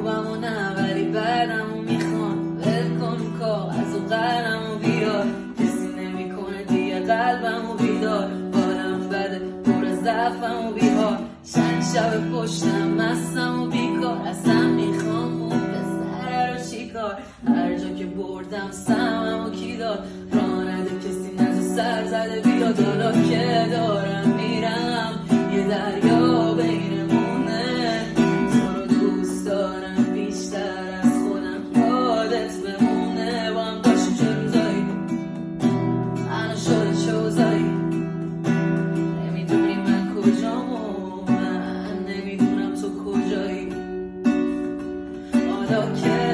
خوبم و نه ولی بعدم و میخوام ول کن کاغذ و قلم و بیار کسی نمیکنه دیگه قلبم و بیدار حالم بده پر از ضعفم و بیهار چند شب پشتم مستم و بیکار اصلا میخوام اون پسره رو چیکار هر جا که بردم سمم و کی داد راه نده کسی نزد سر زده بیاد حالا که دارم میرم یه دریا بینمونه تو رو دوست دارم بیشتر از خودم یادت بمونه با هم داشتیم چه روزایی الان شده چه اوضاعی نمیدونی من کجام و من نمیدونم تو کجایی حالا که